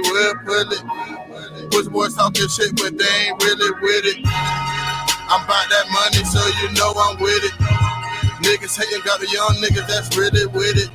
will pull it. Push boys talking shit, but they ain't really with it. I'm about that money, so you know I'm with it. Niggas hating, got the young niggas that's really with it.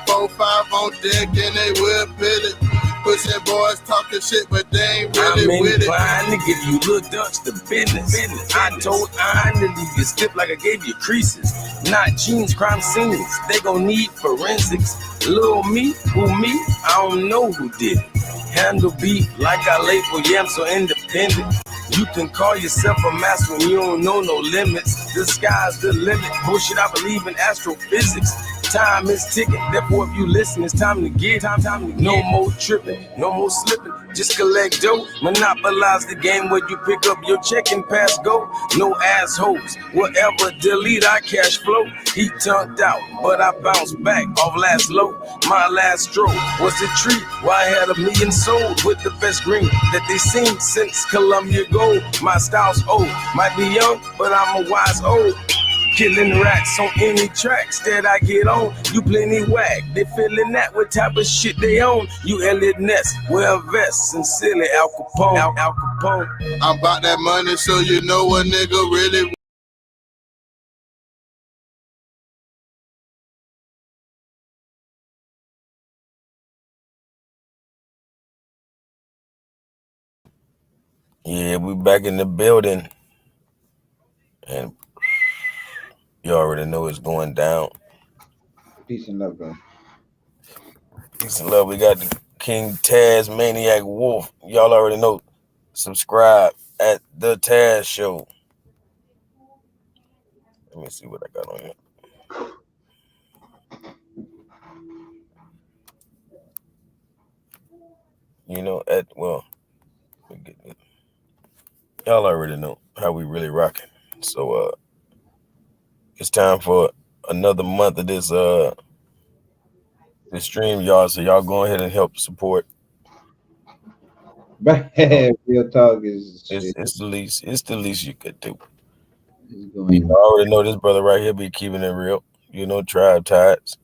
4-5 on deck and they will pull it. Pushing boys talking shit, but they ain't really with it. I'm inclined to give you little ducks the business. I told Iron to leave you stiff like I gave you creases. Not jeans, crime scenes. They gon' need forensics. Little me, who me? I don't know who did it. Handle beef like I label, yeah, I'm so independent. You can call yourself a master when you don't know no limits. The sky's the limit. Bullshit, I believe in astrophysics. Time is ticking, therefore if you listen, it's time to get. No more tripping, no more slipping. Just collect dough, monopolize the game where you pick up your check and pass go. No assholes, whatever, delete our cash flow. He tunked out, but I bounced back off last low. My last stroke was the treat, why I had 1 million sold with the best green that they seen since Columbia Gold. My style's old, might be young, but I'm a wise old. Killing rats on any tracks that I get on. You plenty whack, they feeling that what type of shit they own. You Elliot Ness, wear vests and silly Al Capone. Al Capone. I'm about that money, so you know a nigga really. Yeah, we back in the building. And you already know it's going down. Peace and love, bro. Peace and love. We got the King Taz Maniac Wolf. Y'all already know. Subscribe at the Taz Show. Let me see what I got on here. You know, y'all already know how we really rocking. So it's time for another month of this stream, y'all. So y'all go ahead and help support. Real talk is it's the least. It's the least you could do. You already know this brother right here be keeping it real. You know, tribe ties.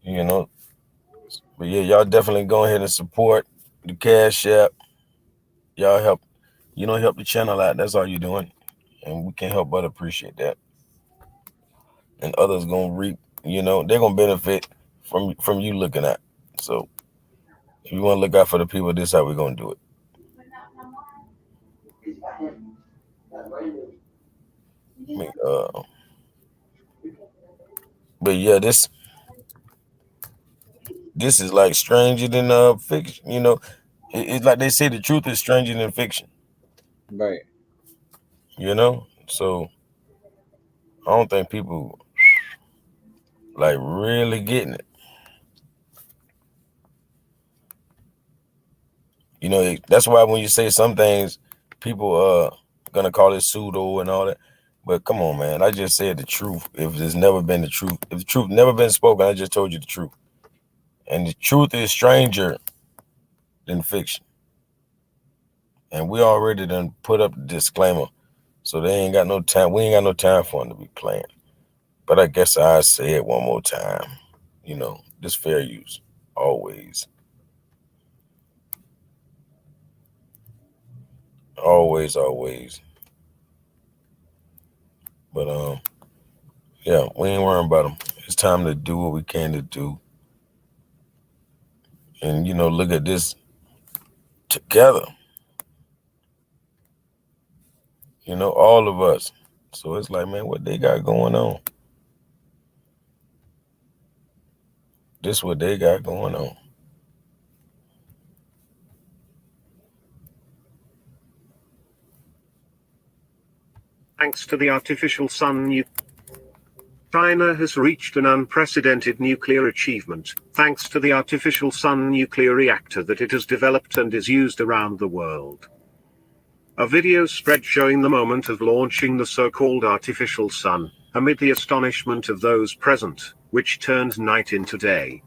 You know, but yeah, y'all definitely go ahead and support the Cash App. Y'all help. You know, help the channel out. That's all you're doing, and we can't help but appreciate that. And others gonna reap. You know, they're gonna benefit from you looking at. So if you want to look out for the people, this is how we're gonna do it. But yeah, this is like stranger than fiction. You know, it's like they say the truth is stranger than fiction. Right. You know, so I don't think people like really getting it. You know, that's why when you say some things, people gonna call it pseudo and all that. But come on, man, I just said the truth. If there's never been the truth, if the truth never been spoken, I just told you the truth. And the truth is stranger than fiction. And we already done put up the disclaimer. So they ain't got no time. We ain't got no time for them to be playing. But I guess I say it one more time. You know, this fair use. Always. Always, always. But yeah, we ain't worrying about them. It's time to do what we can to do. And, you know, look at this together. You know, all of us. So it's like, man, what they got going on? This what they got going on. Thanks to the artificial sun, China has reached an unprecedented nuclear achievement, thanks to the artificial sun nuclear reactor that it has developed and is used around the world. A video spread showing the moment of launching the so-called artificial sun, amid the astonishment of those present, which turned night into day.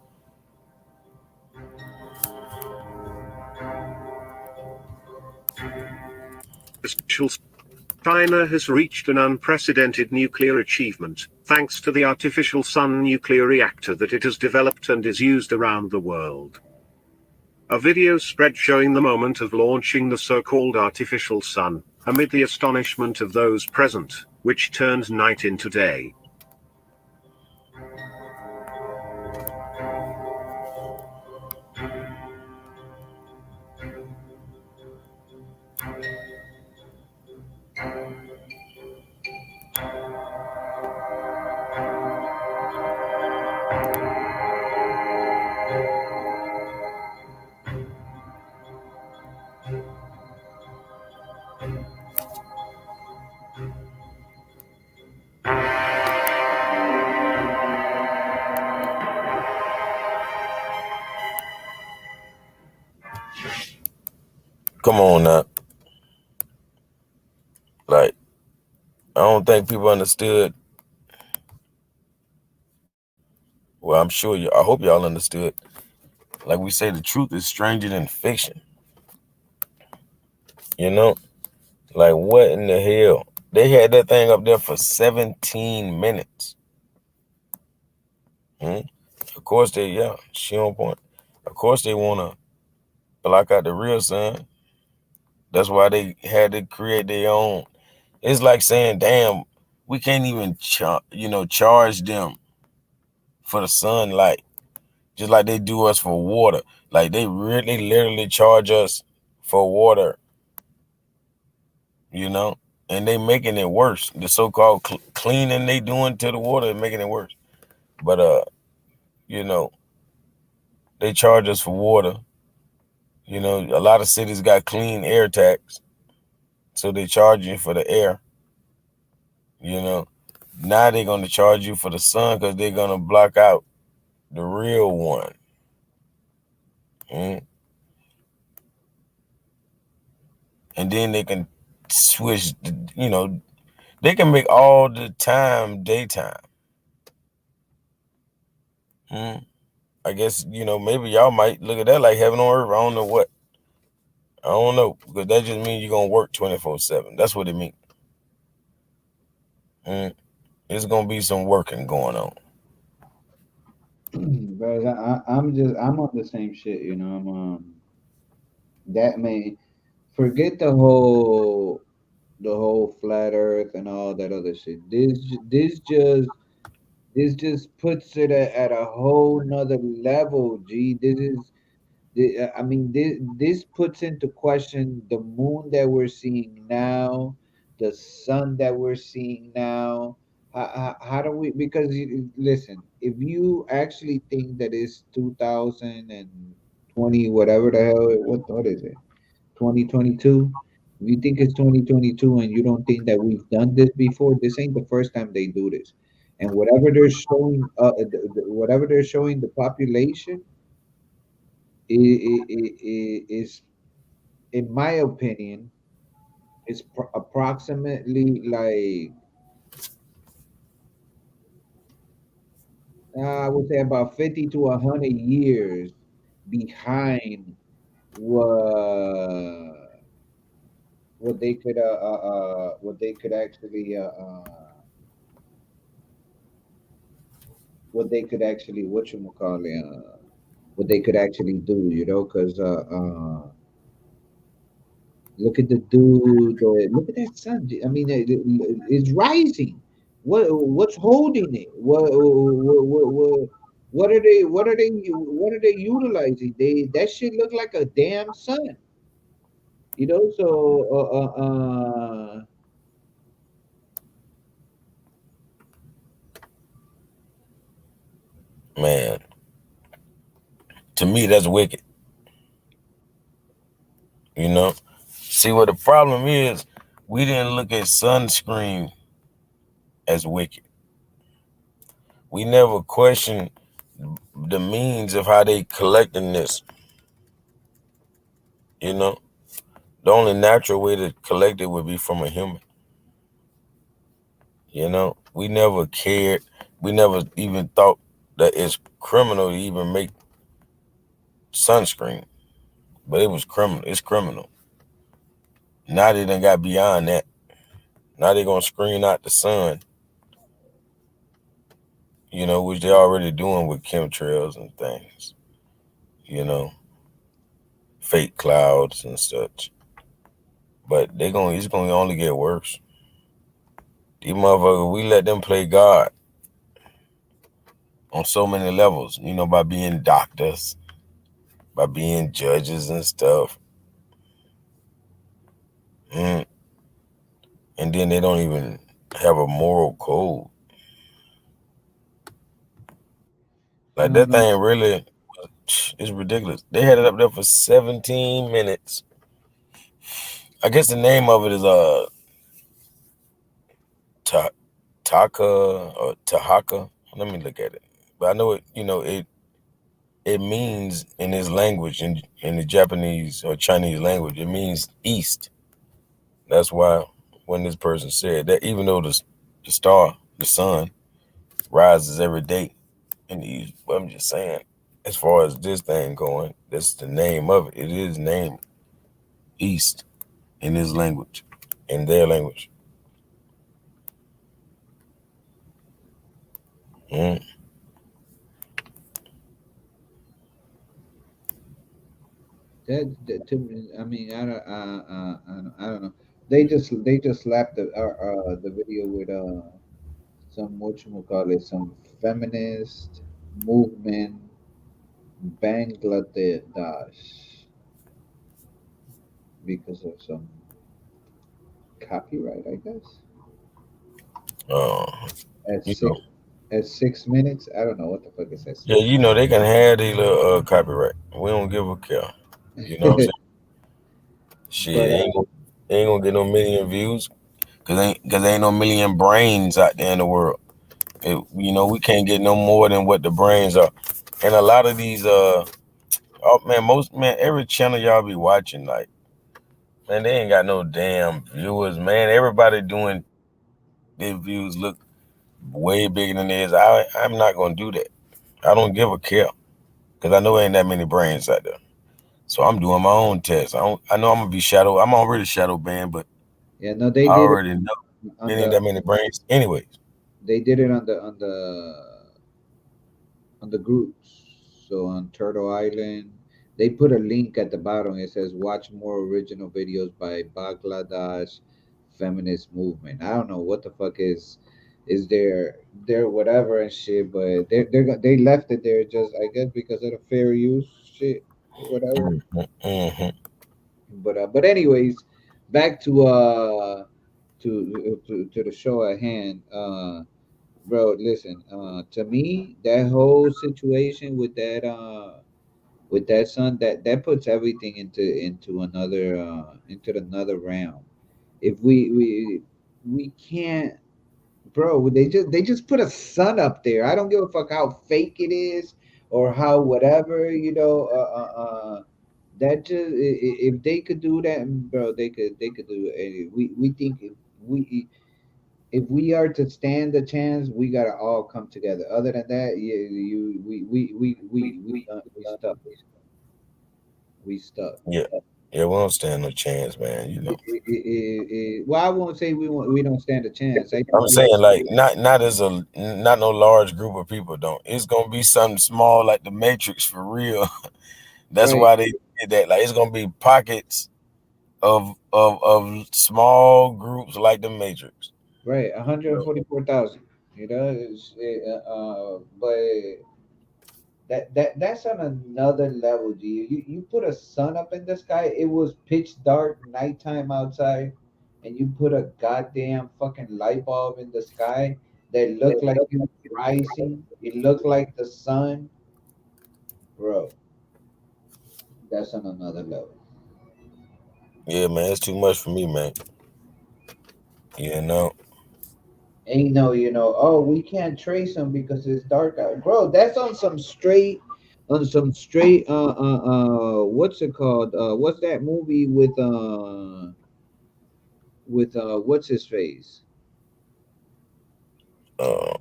China has reached an unprecedented nuclear achievement, thanks to the artificial sun nuclear reactor that it has developed and is used around the world. A video spread showing the moment of launching the so-called artificial sun, amid the astonishment of those present, which turned night into day. Come on now. Like, I don't think people understood. Well, I'm sure I hope y'all understood. Like we say, the truth is stranger than fiction. You know? Like, what in the hell? They had that thing up there for 17 minutes. Of course she on point. Of course they want to block out the real sun. That's why they had to create their own. It's like saying, damn, we can't even charge them for the sunlight, just like they do us for water. Like, they really literally charge us for water, and they making it worse. The so-called cleaning they doing to the water is making it worse. But they charge us for water. A lot of cities got clean air tax, so they charge you for the air. Now they're going to charge you for the sun because they're going to block out the real one. And then they can switch, they can make all the time daytime. I guess, maybe y'all might look at that like heaven on earth. I don't know what. I don't know, because that just means you're going to work 24/7. That's what it means. There's going to be some working going on. But I'm on the same shit, I'm that may forget the whole flat earth and all that other shit. This just puts it at a whole nother level. This puts into question the moon that we're seeing now, the sun that we're seeing now. How do we? Because listen, if you actually think that it's 2020, whatever the hell, what is it? 2022. If you think it's 2022 and you don't think that we've done this before, this ain't the first time they do this. And whatever they're showing, whatever they're showing the population, is, in my opinion, is approximately like, I would say about 50 to 100 years behind what they could actually what they could actually what they could actually do, because look at the dude. Look at that sun. I mean, it's rising. What's holding it? What are they? What are they utilizing? That shit look like a damn sun. So Man, to me, that's wicked. See, what the problem is, we didn't look at sunscreen as wicked. We never questioned the means of how they collecting this. The only natural way to collect it would be from a human. We never cared. We never even thought that it's criminal to even make sunscreen. But it was criminal. It's criminal. Now they done got beyond that. Now they're going to screen out the sun, which they're already doing with chemtrails and things, fake clouds and such. But it's gonna only get worse. These motherfuckers, we let them play God on so many levels, by being doctors, by being judges and stuff. Mm. And then they don't even have a moral code. Like that No. thing really is ridiculous. They had it up there for 17 minutes. I guess the name of it is Taka or Tahaka. Let me look at it. But I know it means in his language, in the Japanese or Chinese language, it means east. That's why when this person said that, even though the star, the sun, rises every day in the east, but I'm just saying, as far as this thing going, that's the name of it. It is named east in his language, in their language. Mm. That to me, I mean, I don't know. They just slapped the video with some some feminist movement Bangladesh because of some copyright, I guess. Uh, At you know, 6 minutes, I don't know what the fuck is that. yeah, they can have their little copyright. We don't give a care. You know what I'm saying? Shit, But ain't gonna get no million views cause ain't no million brains out there in the world. We can't get no more than what the brains are. And a lot of these oh man, every channel y'all be watching, like, man, they ain't got no damn viewers, man. Everybody doing their views look way bigger than theirs. I'm not gonna do that. I don't give a care. Cause I know ain't that many brains out there. So I'm doing my own test. I know I'm gonna be shadow. I'm already shadow banned, but yeah, no, they I did it already know on it ain't the that many brains. Anyways. they did it on the groups. So on Turtle Island, they put a link at the bottom. It says watch more original videos by Bangladesh feminist movement. I don't know what the fuck is their whatever and shit, but they left it there just I guess because of the fair use shit, whatever. Mm-hmm. But anyways, back to the show at hand. Bro, listen, to me, that whole situation with that son, that puts everything into another realm. If we can't, bro, they just put a sun up there. I don't give a fuck how fake it is or how whatever, that just if they could do that, bro, they could do it. We think if we are to stand a chance, we gotta all come together. Other than that, yeah, we stuck. We stuck. Yeah. Yeah, we don't stand no chance, man. Well, I won't say we don't stand a chance. I I'm think saying, like, not no large group of people don't. It's gonna be something small like the Matrix for real. That's right, why they did that. Like, it's gonna be pockets of small groups like the Matrix. right, You know? 144,000. But that's on another level, G. You put a sun up in the sky. It was pitch dark, nighttime outside, and you put a goddamn fucking light bulb in the sky that looked like it was rising. It looked like the sun, bro. That's on another level. Yeah, man, it's too much for me, man. You know. Ain't no, oh, we can't trace them because it's dark out, bro. That's on some straight. What's it called? What's that movie with what's his face? Uh,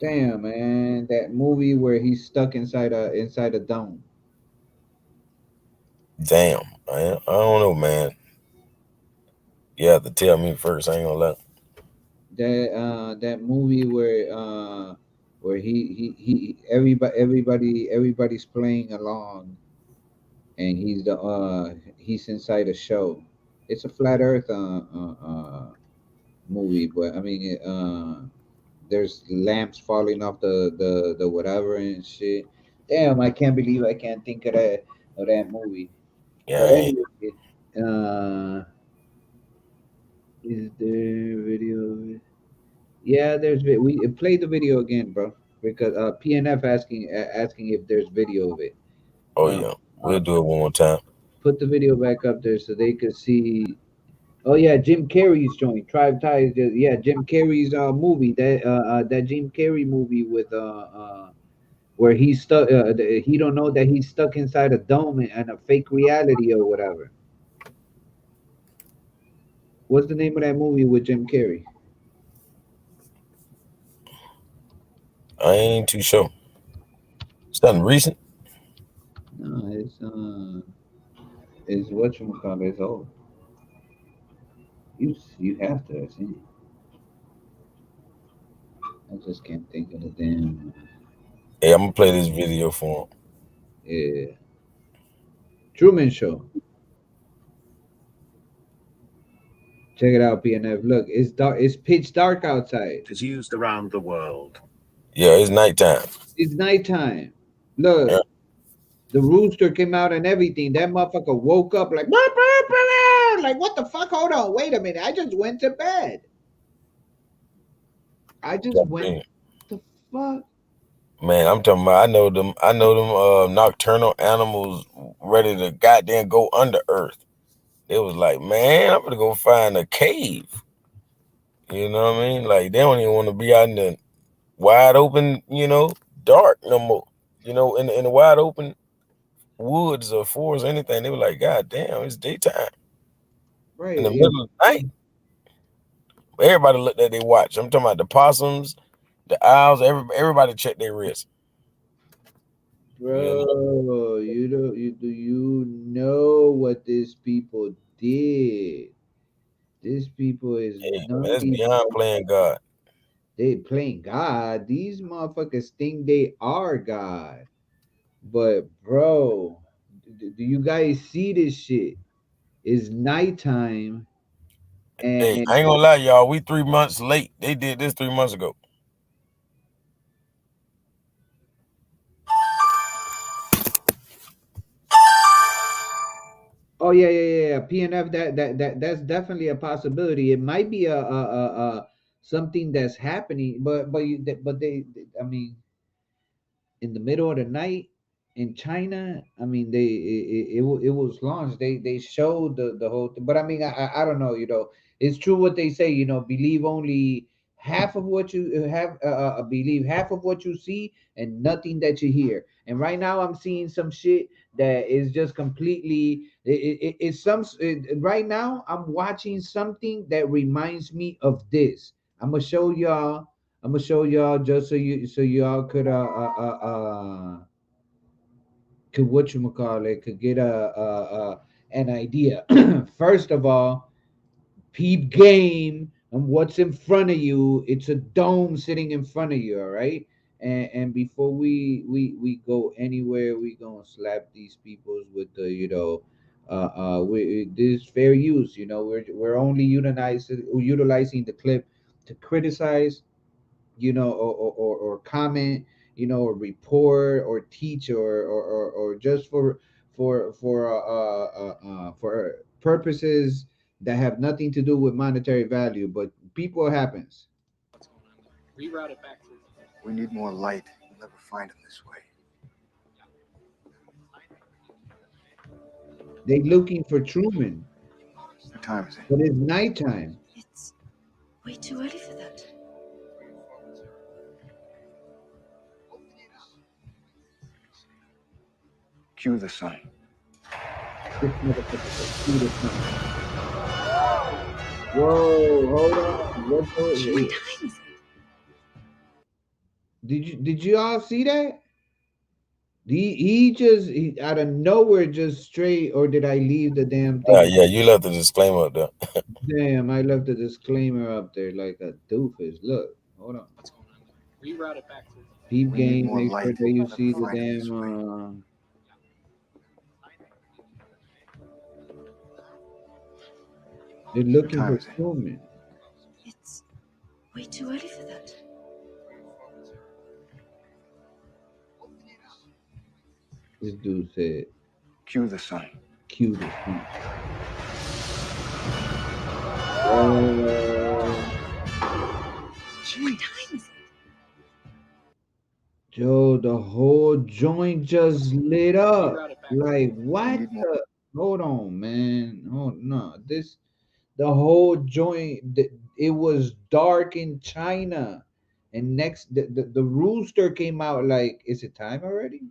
Damn, man, that movie where he's stuck inside a dome. damn, I don't know, man. You have to tell me first. I ain't gonna lie. That movie where he everybody's playing along. and he's inside a show. It's a flat Earth movie, but I mean, there's lamps falling off the whatever and shit. Damn, I can't believe I can't think of that movie. Yeah, But I ain't. anyway, is there video of it? Yeah, we play the video again, bro, because PNF asking if there's video of it. Oh Uh, yeah, uh, we'll do it one more time. put the video back up there so they could see. Oh yeah, Jim Carrey's joint. Tribe Ties. Yeah, Jim Carrey's movie. That Jim Carrey movie with where he's stuck. He don't know that he's stuck inside a dome and a fake reality or whatever. What's the name of that movie with Jim Carrey? I ain't too sure. Something recent. No, it's whatchamacallit. It's old. You have to have seen it. I just can't think of the damn. Hey, I'm gonna play this video for him. Yeah, Truman Show. Check it out, PNF. Look, it's dark. It's pitch dark outside. Is used around the world. Yeah, it's nighttime. It's nighttime. Look, Yeah. the rooster came out and everything. That motherfucker woke up like, "Burp, burp, burp," like, what the fuck? Hold on, wait a minute. I just went to bed. I just Yeah, went. man. The fuck? Man, I'm talking about. I know them nocturnal animals ready to goddamn go under earth. It was like, man, I'm gonna go find a cave. You know what I mean? Like they don't even want to be out in the wide open, dark no more. In the wide open woods or forest or anything. They were like, God damn, it's daytime Right. in the middle of the night. Everybody looked at their watch. I'm talking about the possums, the owls. Everybody checked their wrist. Bro, you know what these people did? These people is Hey, man, that's nutty. beyond playing God. They playing God. These motherfuckers think they are God. But bro, do you guys see this shit? It's nighttime Hey, and I ain't gonna lie, y'all. We 3 months late. They did this 3 months ago. oh yeah. PNF that's definitely a possibility. It might be a something that's happening, but I mean in the middle of the night in China. I mean, it was launched. They showed the whole thing. But I mean, I don't know. It's true what they say. Believe only half of what you have. Believe half of what you see and nothing that you hear. And right now, I'm seeing some shit that is just completely. It's right now, I'm watching something that reminds me of this. I'm gonna show y'all. I'm gonna show y'all just so y'all could whatchamacallit could get an idea. First of all, peep game and what's in front of you. It's a dome sitting in front of you, all right? And before we go anywhere, we gonna slap these peoples with the this fair use. We're only utilizing the clip to criticize, or comment, or report or teach or just for purposes that have nothing to do with monetary value, but people happens. We need more light. You'll never find him this way. They looking for Truman, What time is it? but it's nighttime. It's way too early for that. Cue the sun. This motherfucker see the sun. Whoa, hold on. What time is it? Did you all see that? He just out of nowhere just straight, or did I leave the damn thing? Yeah, you left the disclaimer up there. Damn, I left the disclaimer up there like a doofus. Look, hold on. Reroute it back to Peep We need game, more make sure light. that you Never see the find it this way. damn They're looking time for is it? human. It's way too early for that. This dude said, Cue the sun. cue the sun. Oh, What time is it? Joe, the whole joint just lit up. Reroute it back. Like, We what need more. the? Hold on, man. Oh, no. The whole joint, it was dark in China. And next, the rooster came out like, is it time already?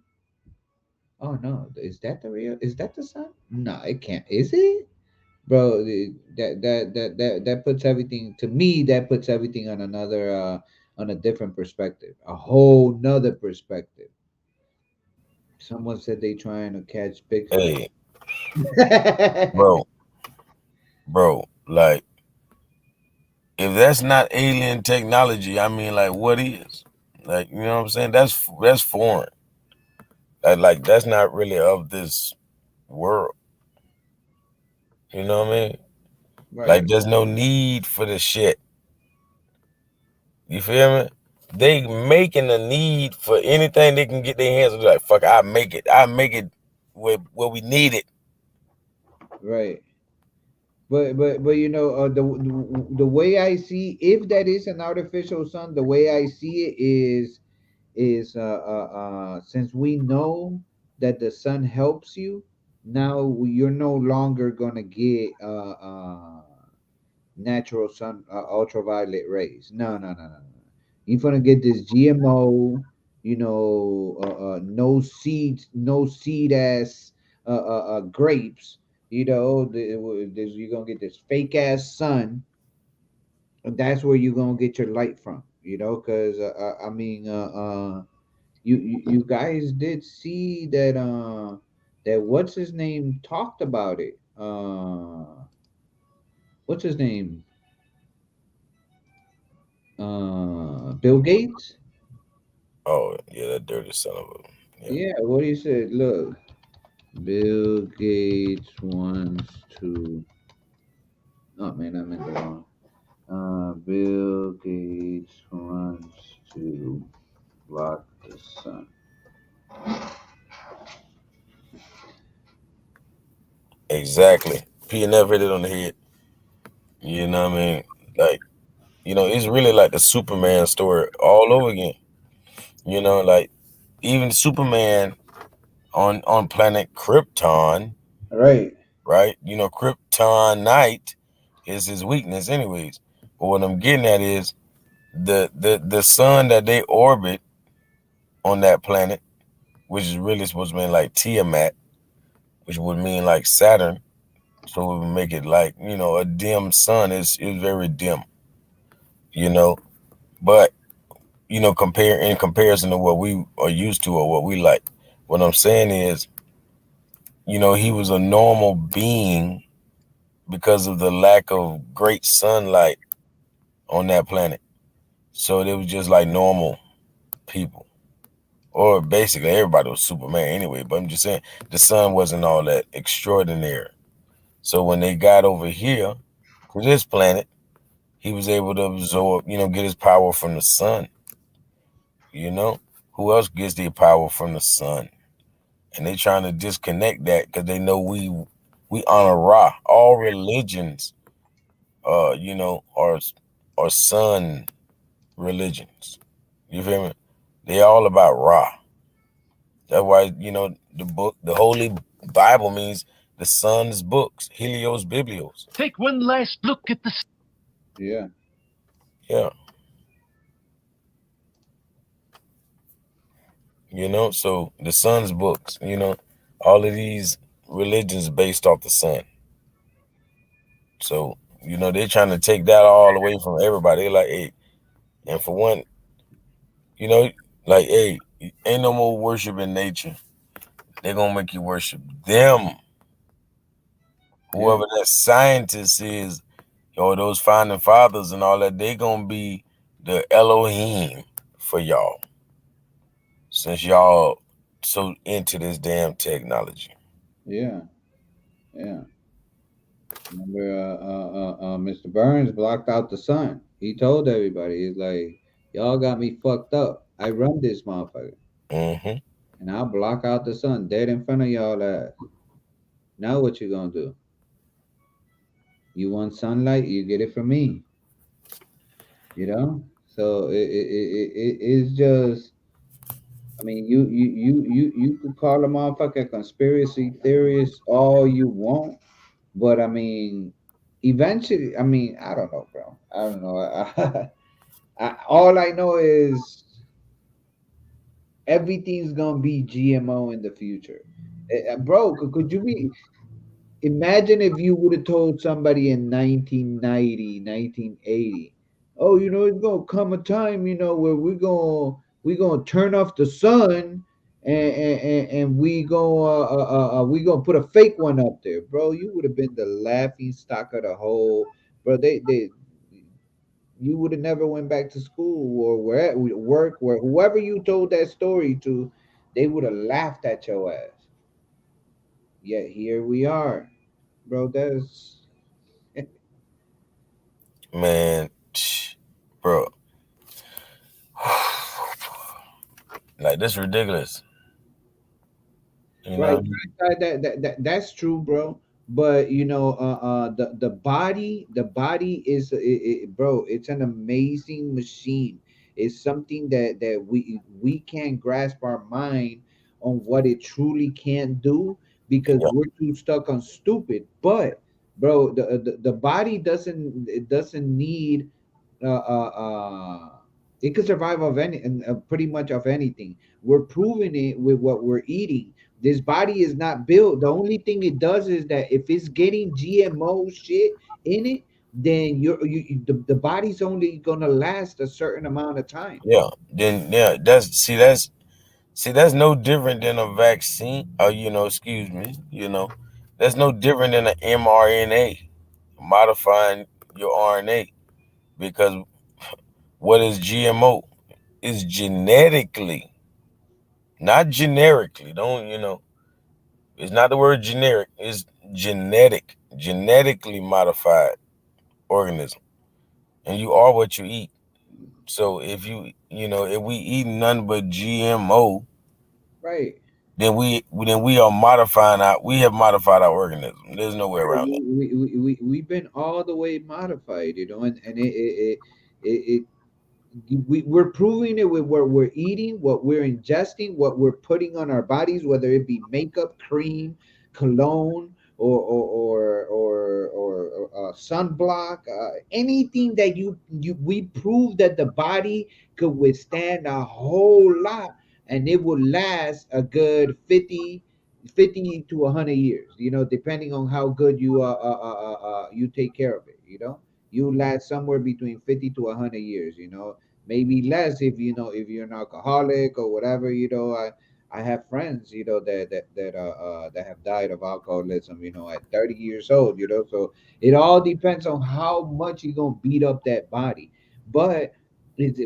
Oh, no. Is that is that the sun? No, it can't. Is it? Bro, that puts everything, to me, that puts everything on another, on a different perspective, a whole nother perspective. Someone said they trying to catch Bigfoot. Hey, bro, like if that's not alien technology, I mean, like, what is? Like, you know what I'm saying? That's foreign. Like that's not really of this world. You know what I mean? Like, Right, there's no need for the shit. You feel me? They making a need for anything they can get their hands on. Like, fuck, I make it where we need it. right. But you know, the way I see, if that is an artificial sun, the way I see it is since we know that the sun helps you, now you're no longer gonna get natural sun, ultraviolet rays. No. You're gonna get this GMO, no seeds, no seed ass grapes. You're gonna get this fake ass sun, and that's where you're gonna get your light from. Because I mean, you guys did see that that what's his name talked about it. What's his name? Bill Gates. Oh yeah, that dirty son of a. Yeah. Yeah, what he said. Look, Bill Gates wants to. Oh man, I meant the wrong. Bill Gates wants to block the sun. Exactly. PNF hit it on the head. You know what I mean? Like, it's really like the Superman story all over again. Like even Superman on planet Krypton, Right. right? Kryptonite is his weakness, anyways. But what I'm getting at is the sun that they orbit on that planet, which is really supposed to mean like Tiamat, which would mean like Saturn. So we would make it like, a dim sun is very dim, but in comparison to what we are used to or what we like. What I'm saying is, he was a normal being because of the lack of great sunlight on that planet. So they was just like normal people. Or basically everybody was Superman anyway. But I'm just saying the sun wasn't all that extraordinary. So when they got over here to this planet, he was able to absorb, get his power from the sun. Who else gets their power from the sun? And they trying to disconnect that because they know we honor Ra. All religions, are sun religions. You feel me? They all about Ra. That's why the Holy Bible means the sun's books, Helios Biblios. Take one last look at the. Yeah. Yeah. So the sun's books. All of these religions based off the sun. So they're trying to take that all away from everybody. They're like, hey, and for one, like, hey, ain't no more worship in nature. They're gonna make you worship them. Whoever that scientist is, or those founding fathers and all that, they gonna be the Elohim for y'all. Since y'all so into this damn technology. Yeah. Remember, Mr. Burns blocked out the sun. He told everybody, he's like, y'all got me fucked up. I run this motherfucker, Mm-hmm. and I'll block out the sun dead in front of y'all ass. Now what you gonna do? You want sunlight? You get it from me. You know. So it's just. I mean, you could call a motherfucker conspiracy theorist all you want, but I mean, eventually, I mean, I don't know, bro. I don't know. All I know is everything's gonna be GMO in the future. Bro, could you be? Imagine if you would have told somebody in 1990, 1980, oh, it's gonna come a time, where we're gonna turn off the sun and we gonna put a fake one up there, bro. You would have been the laughing stock of the whole, bro. They you would have never went back to school or where work where whoever you told that story to, they would have laughed at your ass. Yet here we are, bro. That's Man, bro, like this ridiculous. You right. know? That's true, bro. But the body is bro. It's an amazing machine. It's something that we can't grasp our mind on what it truly can do because Yeah. we're too stuck on stupid. But bro, the body doesn't need it could survive of any and pretty much of anything. We're proving it with what we're eating. This body is not built. The only thing it does is that if it's getting GMO shit in it, then the body's only gonna last a certain amount of time. Yeah. Then yeah, that's no different than a vaccine. Excuse me. That's no different than an mRNA modifying your RNA because what is GMO? Is genetically, not generically. Don't It's not the word generic. It's genetically modified organism, and you are what you eat. So if we eat none but GMO, Right. then we are modifying we have modified our organism. There's no way Right. around that. We've been all the way modified, and it we're proving it with what we're eating, what we're ingesting, what we're putting on our bodies, whether it be makeup, cream, cologne, or sunblock, anything that we prove that the body could withstand a whole lot, and it will last a good 50 to 100 years, depending on how good you take care of it. You last somewhere between 50 to 100 years, maybe less if you're an alcoholic or whatever. I have friends, that have died of alcoholism, at 30 years old. So it all depends on how much you're gonna beat up that body. But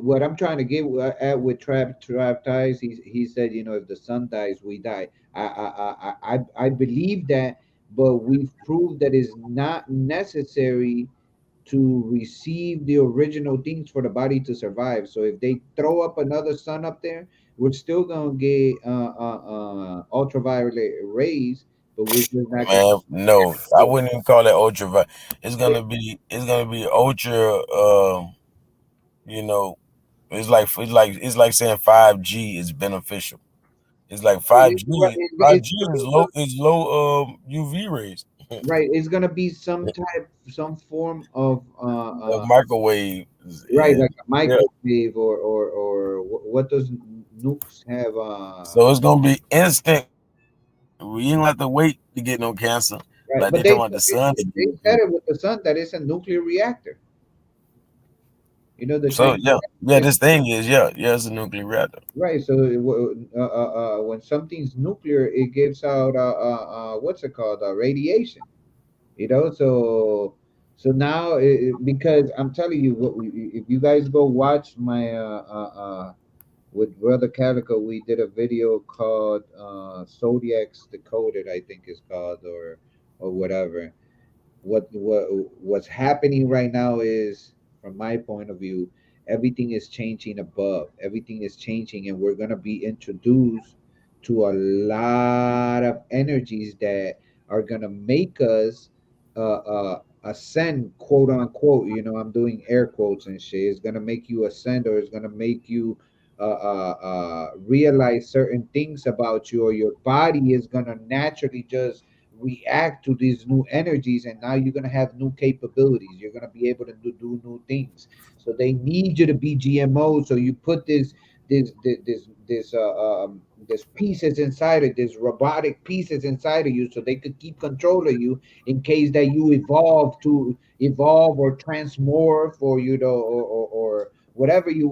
what I'm trying to get at with Trap Ties, he said, if the sun dies, we die. I believe that, but we've proved that it's not necessary to receive the original things for the body to survive. So if they throw up another sun up there, we're still gonna get ultraviolet rays, but we're just not gonna. Man, no, I wouldn't even call it ultra. It's gonna be ultra. You know, it's like saying 5G is beneficial. It's like 5G. 5G is low UV rays. Right, it's gonna be some form of Of microwave. right, Yeah. like a Yeah. microwave or what does nukes have? So it's gonna be instant. We ain't have to wait to get no cancer. Right, Like but they talking about the sun. they said it with the sun that it's a nuclear reactor. The So Chinese. yeah, this thing is it's a nuclear reactor. Right. So when something's nuclear, it gives out what's it called? Radiation. So now because I'm telling you, if you guys go watch my with Brother Calico, we did a video called Zodiacs Decoded, I think it's called, or whatever. what's happening right now is, from my point of view, everything is changing above. Everything is changing, and we're gonna be introduced to a lot of energies that are gonna make us ascend, quote unquote. You know, I'm doing air quotes and shit. It's gonna make you ascend, or it's gonna make you realize certain things about you, or your body is gonna naturally just react to these new energies, and now you're going to have new capabilities. You're going to be able to do new things. So they need you to be GMO, so you put this pieces inside of this robotic pieces inside of you, so they could keep control of you in case that you evolve or transmorph, or or whatever you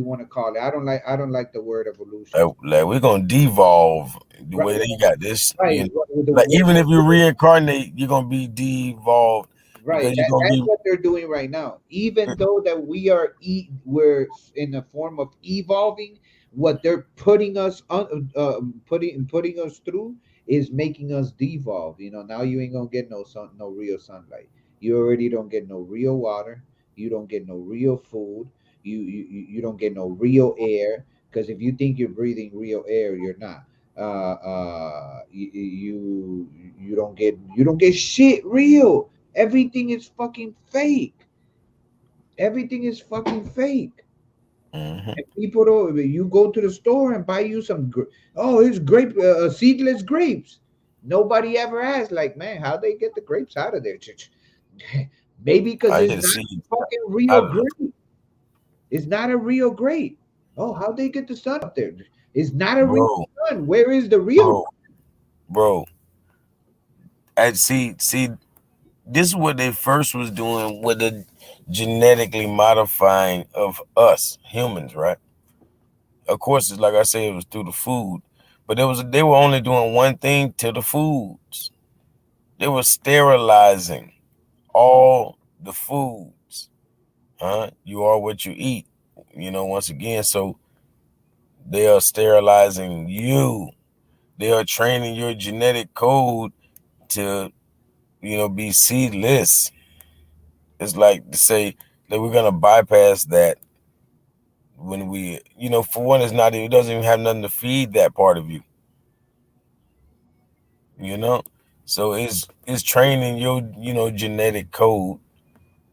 want to call it. I don't like the word evolution. Like we're gonna devolve the Right, way they got this. right. You know, With the like even if you word. reincarnate, you're gonna be devolved Right. because you're gonna That's be. what they're doing right now. Even though that we're in a form of evolving, what they're putting us through is making us devolve. You know, now you ain't gonna get no sun, no real sunlight. You already don't get no real water. You don't get no real food. You don't get no real air. Because if you think you're breathing real air, you're not. You don't get shit real. Everything is fucking fake. Everything is fucking fake. Mhm. And people don't. You go to the store and buy you oh, it's grape seedless grapes. Nobody ever asked, like, man, how they get the grapes out of there? Maybe because I it's didn't not see. a fucking I real don't know, grape. It's not a real grape. Oh, how they get the sun up there? It's not a real bro, sun. Where is the real? bro, bro. I see. This is what they first was doing with the genetically modifying of us humans, right? Of course, it's like I said, it was through the food, but they were only doing one thing to the foods. They were sterilizing all the foods. Huh? You are what you eat. You know, once again, so they are sterilizing you. They are training your genetic code to, be seedless. It's like to say that we're gonna bypass that when for one, it doesn't even have nothing to feed that part of you. You know, so it's training your genetic code.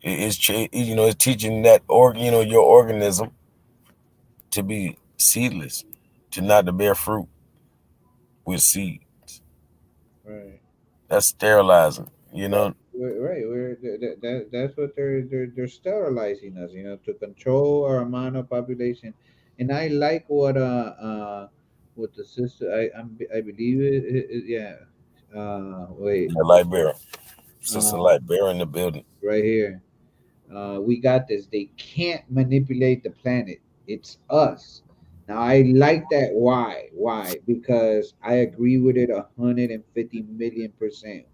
It's teaching that your organism to be seedless, to not to bear fruit with seeds. Right. That's sterilizing. Right. Right. That's what they're sterilizing us, to control our amount of population. And I like what the sister, I believe yeah. Wait. Yeah, light bearer, sister, Uh, light bearer in the building. right here. We got this. They can't manipulate the planet. It's us. Now I like that. Why? Why? Because I agree with it 150 million%.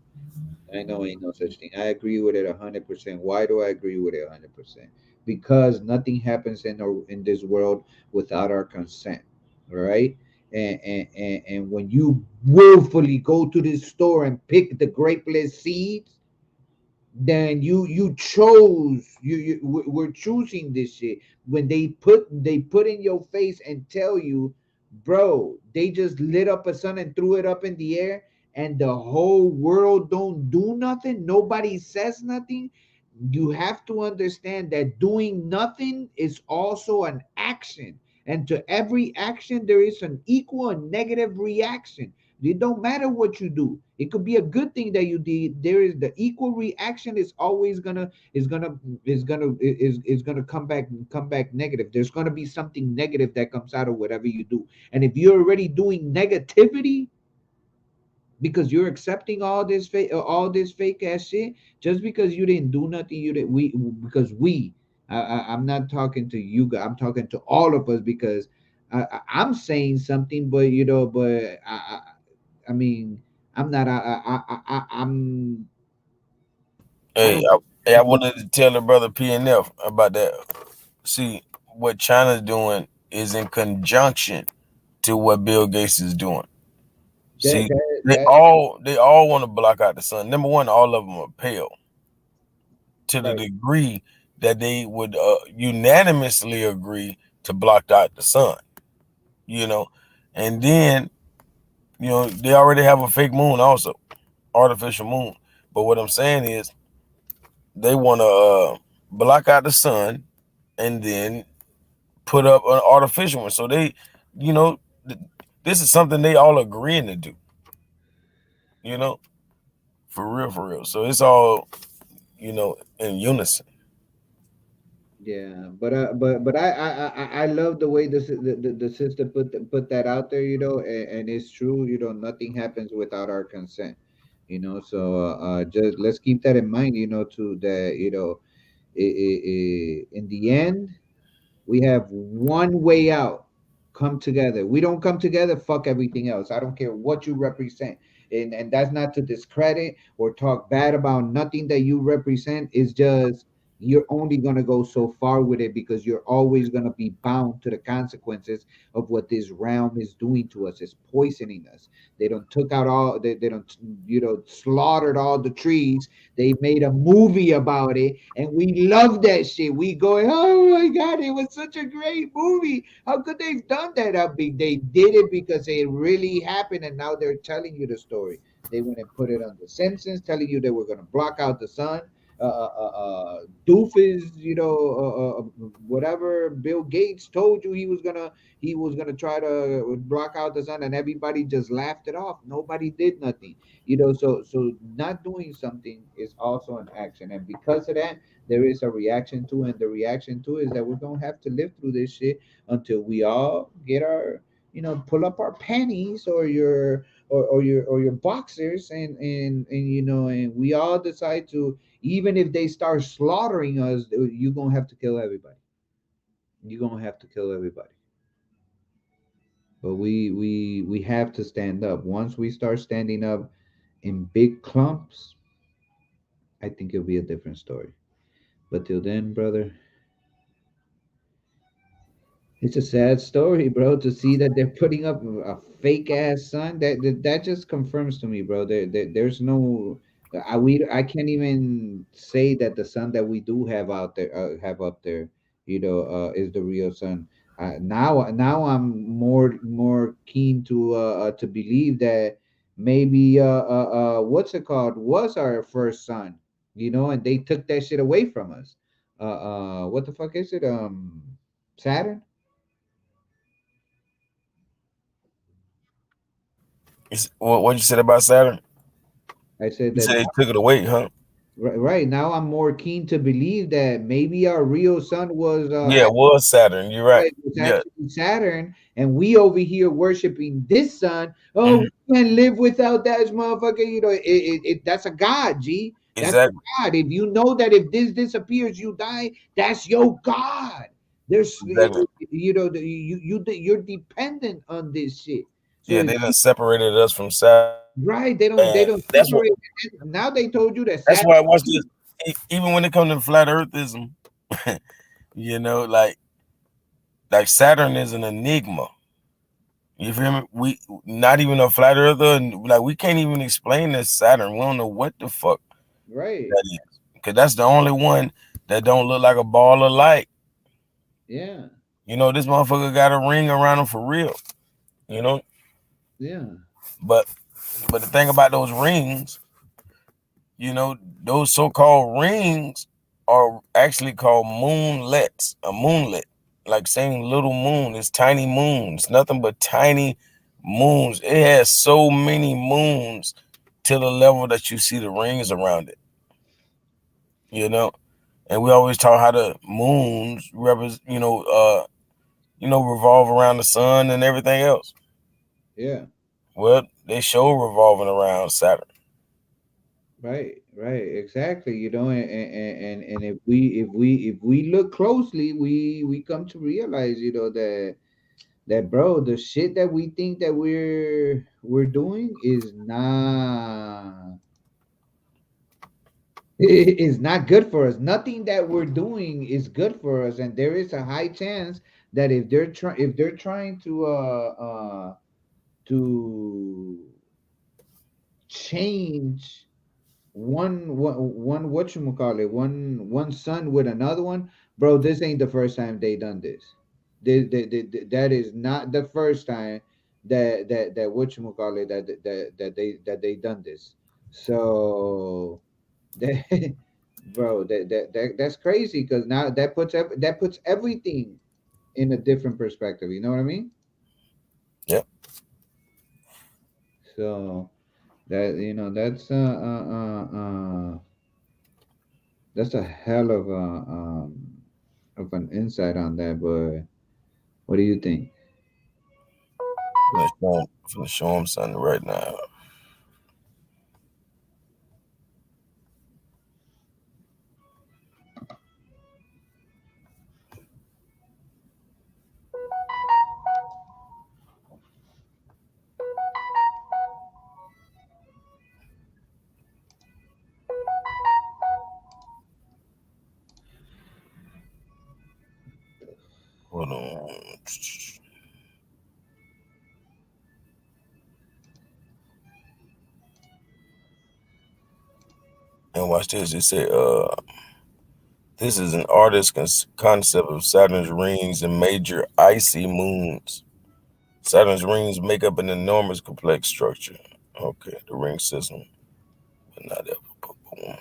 I know ain't no such thing. I agree with it 100%. Why do I agree with it 100%? Because nothing happens in this world without our consent. All right. And when you willfully go to this store and pick the grapeless seeds, then you chose we're choosing this shit. When they put in your face and tell you, bro, they just lit up a sun and threw it up in the air, and the whole world don't do nothing, nobody says nothing. You have to understand that doing nothing is also an action, and to every action there is an equal and negative reaction. It don't matter what you do. It could be a good thing that you did. There is the equal reaction is always gonna come back negative. There's gonna be something negative that comes out of whatever you do. And if you're already doing negativity because you're accepting all this fake ass shit, just because you didn't do nothing, you didn't we because we I'm not talking to you guys, I'm talking to all of us, because I'm saying something, but I mean, I'm not. I Hey, don't. I wanted to tell the brother PNF about that. See, what China's doing is in conjunction to what Bill Gates is doing. That See, that they that all want to block out the sun. Number one, all of them are pale. to the Right. degree that they would unanimously agree to block out the sun. You know, and then they already have a fake moon, also artificial moon. But what I'm saying is they want to block out the sun and then put up an artificial one. So they, you know, this is something they all agreeing to do. You know, for real. So it's all in unison. Yeah, but I love the way the sister put that out there, and it's true, nothing happens without our consent, so just let's keep that in mind, to that, in the end, we have one way out. Come together. We don't come together, fuck everything else. I don't care what you represent. And that's not to discredit or talk bad about nothing that you represent. It's just you're only gonna go so far with it because you're always gonna be bound to the consequences of what this realm is doing to us. It's poisoning us. They don't took out all they don't slaughtered all the trees. They made a movie about it, and we love that shit. We go, oh my god, it was such a great movie. How could they've done that? They did it because it really happened, and now they're telling you the story. They went and put it on The Simpsons, telling you they were going to block out the sun. Doofus, whatever Bill Gates told you he was gonna try to block out the sun, and everybody just laughed it off. Nobody did nothing, so not doing something is also an action, and because of that, there is a reaction to it, and the reaction to it is that we're gonna have to live through this shit until we all get our, pull up our panties or your boxers, and we all decide to, even if they start slaughtering us, you're gonna have to kill everybody. You're gonna have to kill everybody. But we have to stand up. Once we start standing up in big clumps, I think it'll be a different story. But till then, brother, it's a sad story, bro, to see that they're putting up a fake ass sun. That just confirms to me, bro. There's no. I can't even say that the sun that we do have out there, have up there, is the real sun. Now I'm more keen to believe that maybe what's it called was our first sun, and they took that shit away from us. What the fuck is it? Saturn. What you said about Saturn? I said You that said they took it away, huh? right now. I'm more keen to believe that maybe our real sun was Yeah, it was Saturn. You're right. it was Yeah. actually Saturn, and we over here worshiping this sun. Oh, Mhm. we can't live without that motherfucker. That's a god, G. That's a Exactly. god. If you know that if this disappears, you die. That's your god. There's, Exactly. you're dependent on this shit. So Yeah, if they done separated us from Saturn. right, they And don't that's what. separate. Now they told you that That's Saturn. why I watch this. Even when it comes to flat earthism, like Saturn is an enigma. You feel me? We not even a flat earther, and like we can't even explain this Saturn. We don't know what the fuck Right. that is, because that's the only one that don't look like a ball of light. Yeah. This motherfucker got a ring around him for real. Yeah. But the thing about those rings, those so-called rings are actually called moonlets. A moonlet, like saying little moon, is tiny moons, nothing but tiny moons. It has so many moons to the level that you see the rings around it. And we always talk how the moons revolve around the sun and everything else. Yeah. Well, they show revolving around Saturn. Right. Exactly. And if we look closely, we come to realize, that bro, the shit that we think that we're doing is not good for us. Nothing that we're doing is good for us, and there is a high chance that if they're trying to change one whatchamacallit, one son with another one, bro. This ain't the first time they done this. That is not the first time that whatchamacallit that they done this. So that bro, that's crazy because now that puts everything in a different perspective. You know what I mean? Yep. So that that's a hell of an insight on that. But what do you think? Finna show him something right now. Hold on. And watch this. It said, this is an artist's concept of Saturn's rings and major icy moons. Saturn's rings make up an enormous complex structure. Okay, the ring system, but not ever. Boom.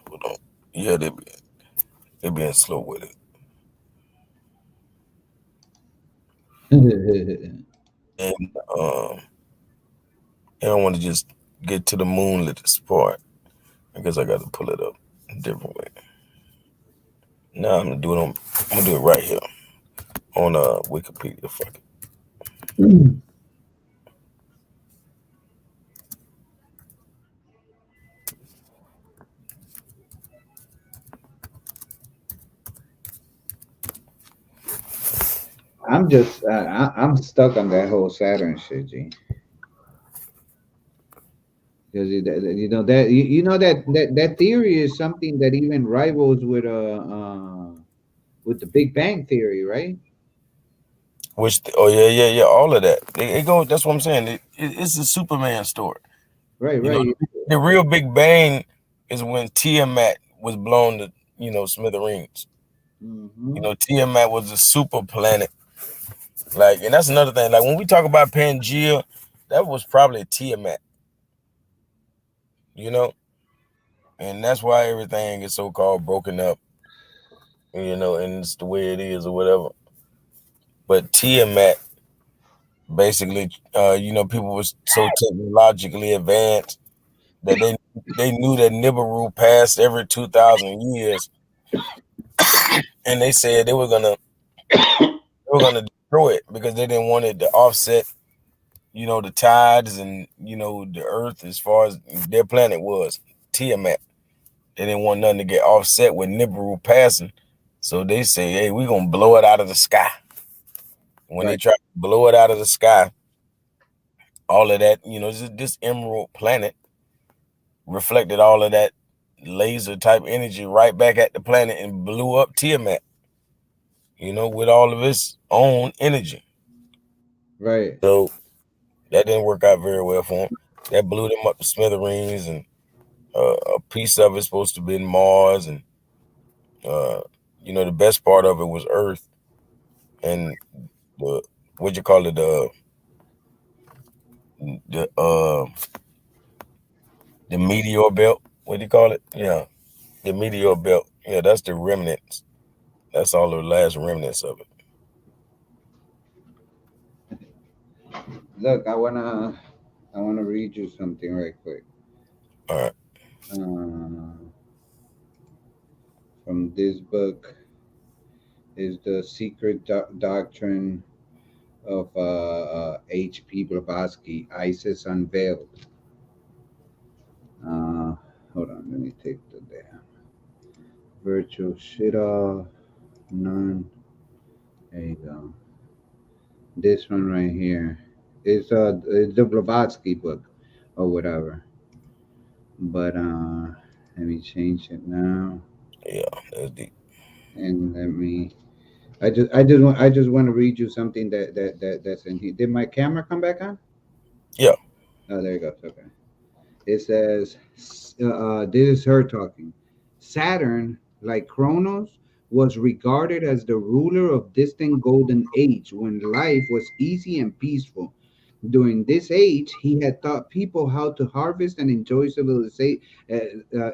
Hold on. Yeah, they being slow with it. And I don't want to just get to the moonlit part. I guess I got to pull it up a different way. Now I'm gonna do it right here on Wikipedia. Fuck it. I'm stuck on that whole Saturn shit, G. Because that theory is something that even rivals with the Big Bang theory, right? Oh yeah, all of that. It go. That's what I'm saying. It's a Superman story. Right, You know, right. the real Big Bang is when Tiamat was blown to smithereens. Mm-hmm. Tiamat was a super planet. Like, and that's another thing. Like when we talk about Pangea, that was probably Tiamat. And that's why everything is so called broken up. And it's the way it is or whatever. But Tiamat, basically, people were so technologically advanced that they knew that Nibiru passed every 2,000 years, and they said they were gonna destroy it because they didn't want it to offset, the tides and the Earth as far as their planet was Tiamat. They didn't want nothing to get offset with Nibiru passing, so they say, "Hey, we're gonna blow it out of the sky." When they Right. try to blow it out of the sky, all of that, this emerald planet reflected all of that laser type energy right back at the planet and blew up Tiamat, with all of its own energy. Right. So that didn't work out very well for him. That blew them up to smithereens, and a piece of it's supposed to be in Mars, and the best part of it was Earth, and the what you call it, the the meteor belt. What do you call it? Yeah, the meteor belt. Yeah, that's the remnants. That's all the last remnants of it. Look, I wanna read you something right quick. All right. Uh, from this book is the Secret Doctrine of H.P. Blavatsky, ISIS Unveiled. Uh, Hold on, let me take the damn virtual shit off. None. There you go. This one right here. It's the Blavatsky book or whatever. But let me change it now. Yeah, that's deep. And let me I just want to read you something that's in here. Did my camera come back on? Yeah. Oh, there you go. Okay. It says, this is her talking. Saturn, like Kronos, was regarded as the ruler of distant golden age when life was easy and peaceful. During this age, he had taught people how to harvest and enjoy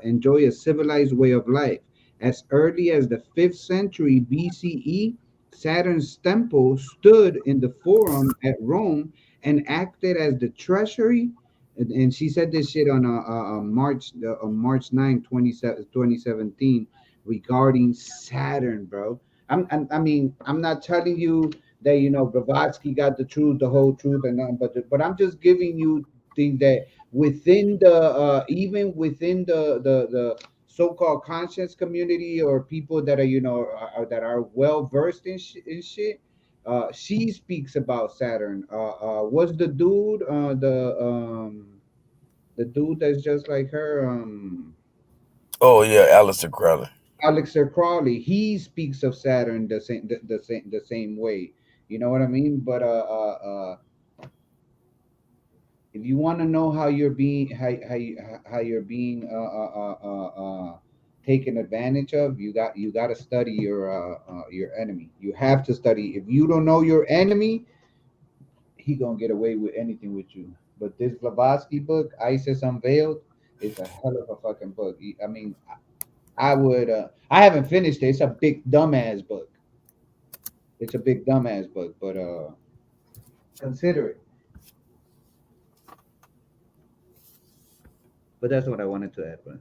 enjoy a civilized way of life. As early as the 5th century BCE, Saturn's temple stood in the Forum at Rome and acted as the treasury. And she said this shit on March 9, 2017, regarding Saturn, bro. I mean, I'm not telling you that Blavatsky got the truth, the whole truth, and nothing, but I'm just giving you things that within the even within the so-called conscience community, or people that are that are well versed in shit. She speaks about Saturn. What's the dude that's just like her? Oh yeah, Aleister Crowley. Aleister Crowley. He speaks of Saturn the same way. You know what I mean? But if you want to know how you're being how you're being taken advantage of, you got to study your enemy. You have to study. If you don't know your enemy, he gonna get away with anything with you. But this Blavatsky book, Isis Unveiled, it's a hell of a fucking book. I mean, I would. I haven't finished it. It's a big dumbass book. It's a big dumbass book, but consider it. But that's what I wanted to add. But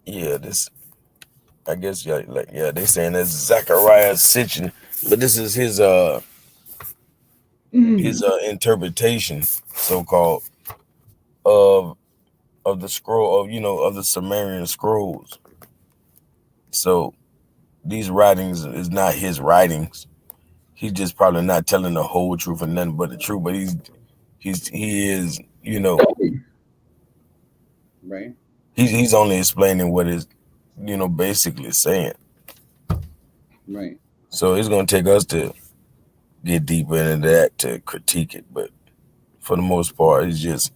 Yeah, this. I guess yeah, they saying that's Zachariah Sitchin, but this is his interpretation, so called, of the scroll of the Sumerian scrolls. So these writings is not his writings. He's just probably not telling the whole truth and nothing but the truth. But he is right. he's only explaining what is basically saying. Right. So it's gonna take us to get deeper into that to critique it. But for the most part, it's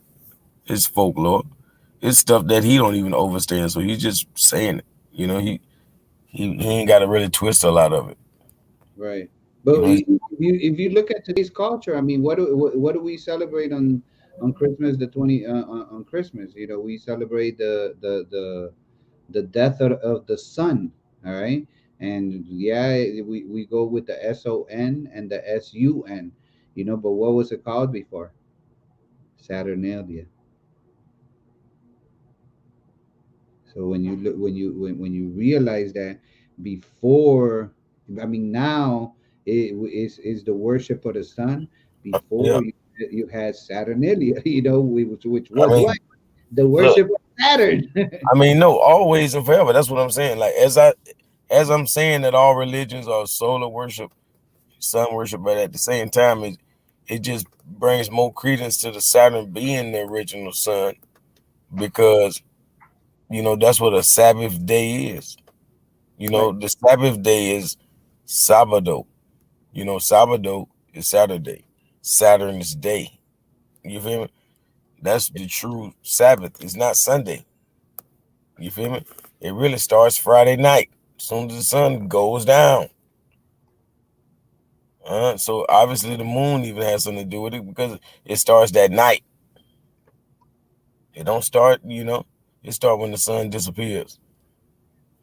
folklore. It's stuff that he don't even understand. So he's just saying it. He ain't got to really twist a lot of it. Right. But if you look at today's culture, I mean, what do we celebrate on Christmas? On Christmas, we celebrate the death of the sun. All right, and yeah, we go with the SON and the SUN. But what was it called before? Saturnalia. So when you realize that before, I mean, now it is the worship of the sun. Before, you had Saturnalia, which I was mean, what? The look, worship of Saturn. I mean, no, always and forever. That's what I'm saying. Like as I'm saying that all religions are solar worship, sun worship, but at the same time, it just brings more credence to the Saturn being the original sun, because that's what a Sabbath day is. Right. The Sabbath day is Sabado. Sabado is Saturday, Saturn's day. You feel me? That's the true Sabbath. It's not Sunday. You feel me? It really starts Friday night, as soon as the sun goes down. So obviously the moon even has something to do with it, because it starts that night. It don't start, it starts when the sun disappears.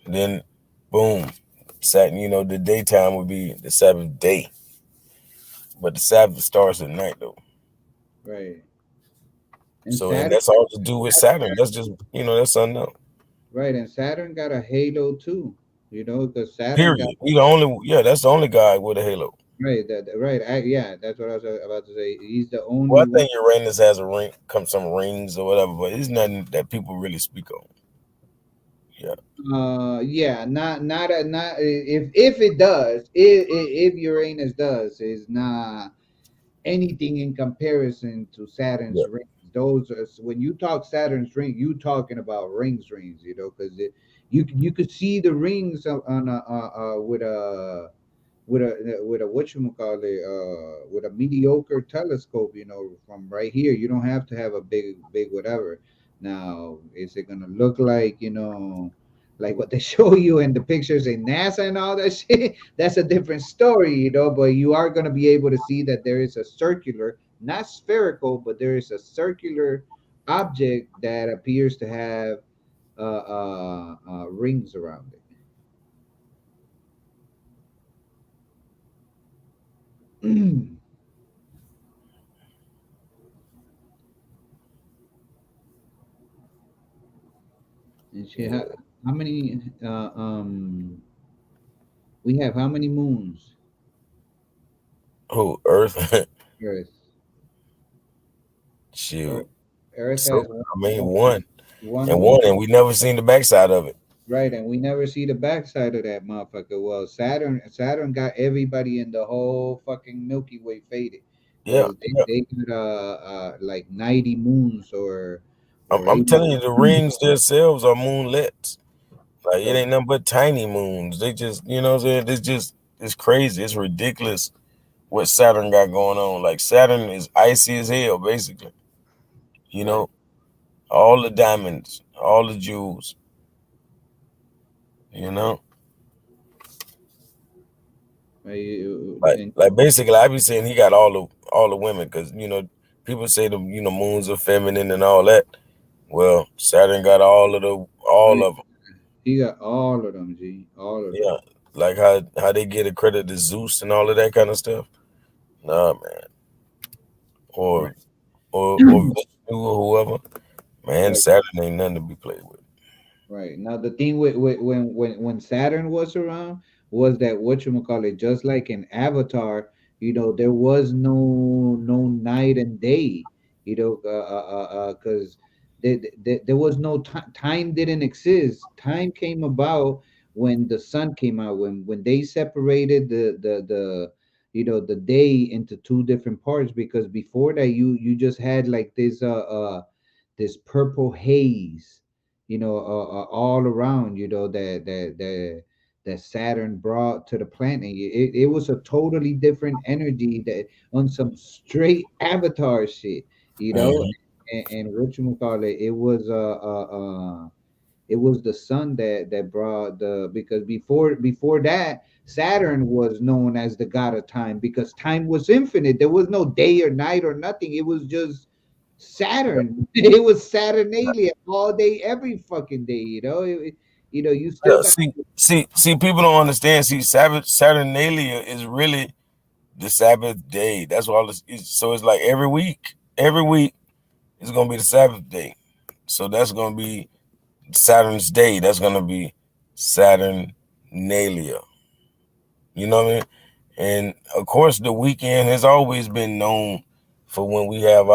And then, boom, Saturn. The daytime would be the Sabbath day, but the Sabbath starts at night though. Right. And that's all to do with Saturn. That's just that's unknown. Right, and Saturn got a halo too. Because Saturn Period. That's the only guy with a halo. Right. Right. Yeah, that's what I was about to say. He's the Well, only I one. think Uranus has a ring, some rings or whatever, but it's nothing that people really speak on. Yeah. Yeah, not if it does, if Uranus does, is not anything in comparison to Saturn's Yeah. rings. Those are, when you talk Saturn's ring, you talking about rings, because you could see the rings on a with a whatchamacallit, with a mediocre telescope, from right here. You don't have to have a big whatever. Now, is it gonna look like, like what they show you in the pictures in NASA and all that shit? That's a different story, but you are gonna be able to see that there is a circular, not spherical, but there is a circular object that appears to have rings around it. And she Yeah. had how many? We have how many moons? Who? Earth? Earth. Shoot. Earth So has I mean, one, one, one moon, and we never seen the backside of it. right? And we never see the backside of that motherfucker. Well, Saturn got everybody in the whole fucking Milky Way faded Yeah. because Yeah. they got like 90 moons or I'm 80. telling you, the rings themselves are moonlets. Like it Right, ain't nothing but tiny moons. They just, what I'm saying? It's crazy. It's ridiculous what Saturn got going on. Like Saturn is icy as hell, basically. You right. know, all the diamonds, all the jewels. You know, And like basically, I be saying he got all the women because people say the moons are feminine and all that. Well, Saturn got all of them. he got all of them, G, all of them. Yeah, like how they get a credit to Zeus and all of that kind of stuff. Nah, man, Right, or or Vishnu or whoever. Man, right. Saturn ain't nothing to be played with. Right. Now the thing with when Saturn was around was that whatchamacallit, just like in Avatar, there was no night and day, because there was no time. Time didn't exist. Time came about when the sun came out, when they separated the day into two different parts, because before that you just had like this purple haze, all around, that Saturn brought to the planet. It was a totally different energy, that on some straight Avatar shit, you know. Mhm. And what you call it? It was the sun that brought the, because before that, Saturn was known as the god of time, because time was infinite. There was no day or night or nothing. It was just Saturn. It was Saturnalia all day, every fucking day. You still Yeah, got. see, people don't understand. See, Saturnalia is really the Sabbath day. That's all. So it's like every week is gonna be the Sabbath day. So that's gonna be Saturn's day. That's gonna be Saturnalia. You know what I mean? And of course, the weekend has always been known for when we have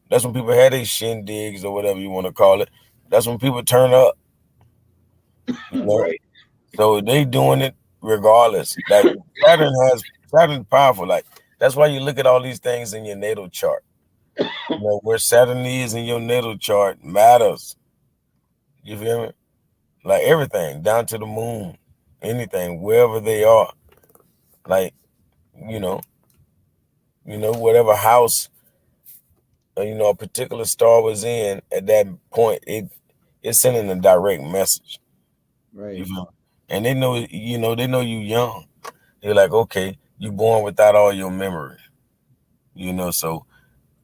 that's when people had their shindigs or whatever you want to call it. That's when people turn up. You know, Right, so they doing it regardless. Like Saturn's powerful. Like that's why you look at all these things in your natal chart. Where Saturn is in your natal chart matters. You feel me? Like everything down to the moon, anything, wherever they are. Like you know, whatever house a particular star was in at that point, it's sending a direct message. You right, feel me? And they know you young. They're like, okay, you born without all your memory. So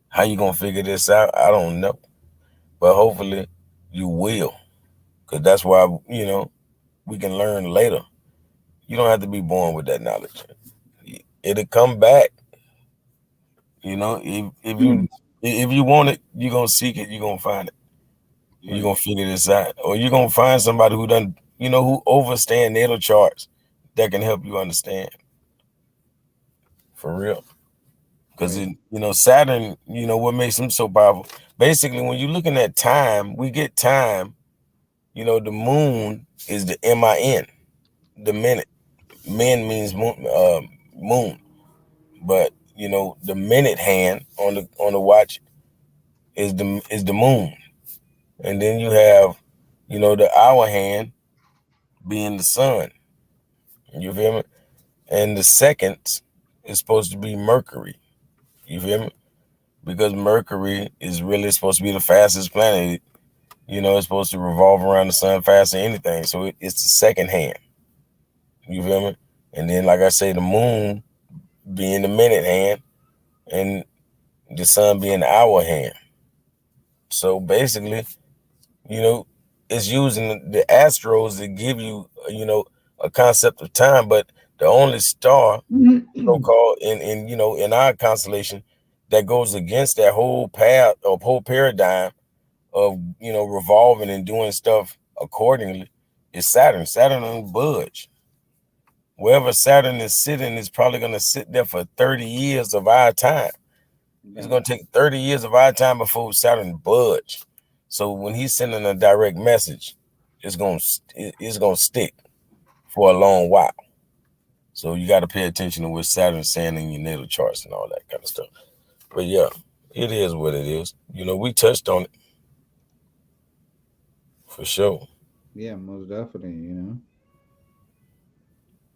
how you gonna figure this out? I don't know. But hopefully you will. Cause that's why, we can learn later. You don't have to be born with that knowledge. It'll come back. If you want it, you're gonna seek it, you're gonna find it. You're right. gonna figure this out. Or you're gonna find somebody who understand natal charts that can help you understand. For real. Because, Saturn, what makes him so powerful? Basically, when you're looking at time, we get time. The moon is the MIN, the minute. Min means moon. But, the minute hand on the watch is the moon. And then you have, the hour hand being the sun. You feel me? And the seconds is supposed to be Mercury. You feel me? Because Mercury is really supposed to be the fastest planet. It's supposed to revolve around the sun faster than anything. So it's the second hand. You feel me? And then, like I say, the moon being the minute hand and the sun being the hour hand. So basically, it's using the astros to give you, a concept of time. But the only star, so-called, in our constellation, that goes against that whole path or whole paradigm of, revolving and doing stuff accordingly is Saturn. Saturn don't budge. Wherever Saturn is sitting is probably going to sit there for 30 years of our time. It's going to take 30 years of our time before Saturn budge. So when he's sending a direct message, it's going to stick for a long while. So you got to pay attention to what Saturn's saying in your natal charts and all that kind of stuff. But yeah, it is what it is. We touched on it. For sure. Yeah, most definitely,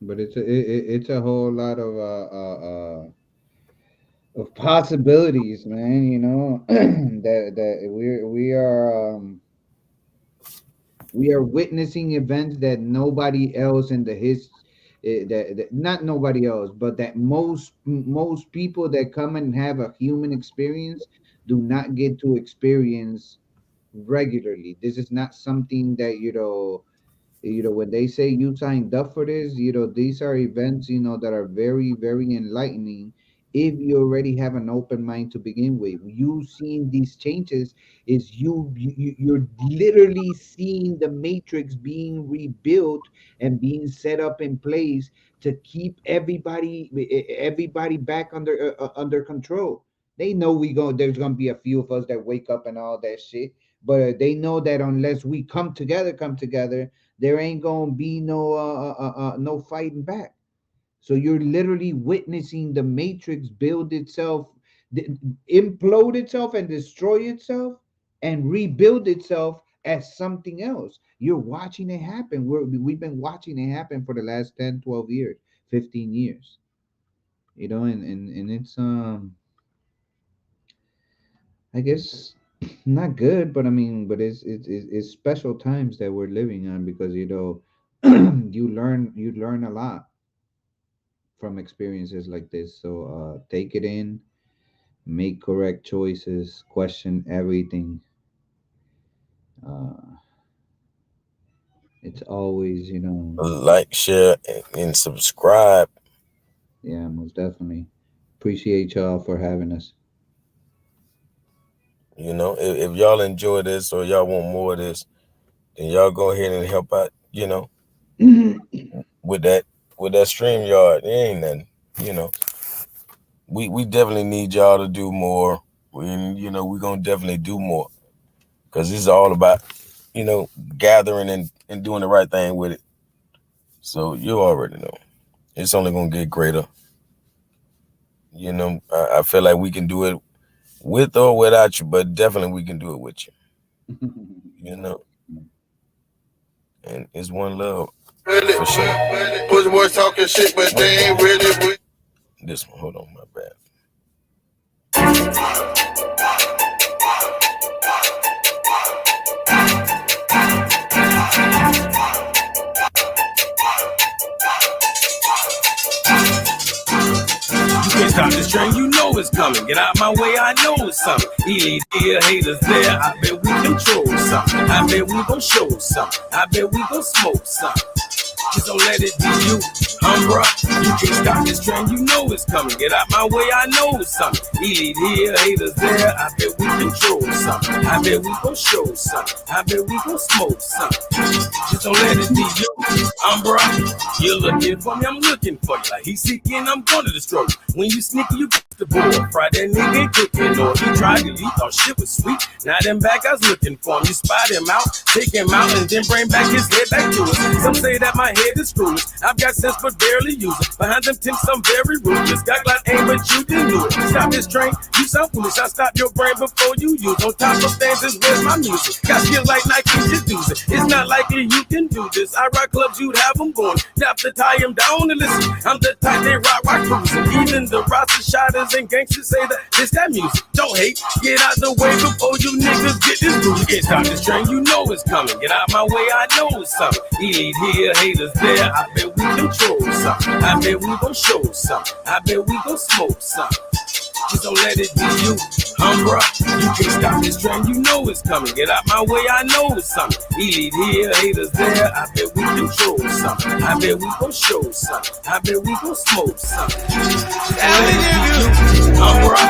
But it's a whole lot of possibilities, man, that we are witnessing events that nobody else in the that not nobody else, but that most people that come and have a human experience do not get to experience regularly. This is not something that when they say you signed up for this, these are events that are very, very enlightening. If you already have an open mind to begin with, you seeing these changes is you're literally seeing the matrix being rebuilt and being set up in place to keep everybody back under control. They know there's gonna be a few of us that wake up and all that shit, but they know that unless we come together, there ain't gonna be no fighting back. So you're literally witnessing the matrix build itself, implode itself and destroy itself and rebuild itself as something else. You're watching it happen. We've been watching it happen for the last 10, 12 years, 15 years. And it's I guess not good, but it's special times that we're living on because you learn a lot from experiences like this. So take it in, make correct choices, question everything. It's always like, share, and subscribe. Yeah, most definitely. Appreciate y'all for having us. If y'all enjoy this or y'all want more of this, then y'all go ahead and help out, with that StreamYard. It ain't nothing, We definitely need y'all to do more. We're gonna definitely do more. Because this is all about, gathering and doing the right thing with it. So you already know. It's only gonna get greater. I feel like we can do it with or without you, but definitely we can do it with you. And it's one love. Really, for sure. Push boys talking shit, but they ain't really with. This one, hold on, my bad. Can't stop this train, you know it's coming. Get out my way, I know it's something. Elite here, haters there. I bet we control something. I bet we gon' show something. I bet we gon' smoke something. Just don't let it be you. Bruh, you can't stop this train, you know it's coming. Get out my way, I know it's something. Elite here, haters there, I bet we control something. I bet we gon' show something. I bet we gon' smoke something. Just don't let it be you. Bruh, you're looking for me, I'm looking for you. Like he's seeking, I'm gonna destroy you. When you sneaky, you the board. Friday nigga ain't cooking, or he tried it, he thought shit was sweet. Now them back, I was looking for him. You spot him out, take him out, and then bring back his head back to us. Some say that my head is foolish. I've got sense but barely use it. Behind them tints, I'm very ruthless. Got like aim, but you didn't do it. Stop this train, you sound foolish. I stop your brain before you use. On top of stanzas, where's my music? Got skills like Nike, just use it. It's not likely you can do this. I rock clubs, you'd have them going. You have to tie them down and listen. I'm the type they rock cruising. Even the roster shotters and gangsters say that this that music. Don't hate, get out the way before you niggas get this groove. Can't stop this train, you know it's coming. Get out my way, I know it's something. Elite here, haters there. I bet we control something. I bet we gon' show something. I bet we gon' smoke something. Just don't let it be you. Bruh, you can't stop this train, you know it's coming. Get out my way, I know it's something. Elite here, haters there. I bet we control something. I bet we gon' show something. I bet we gon' smoke something. Just don't let it be you. Bruh,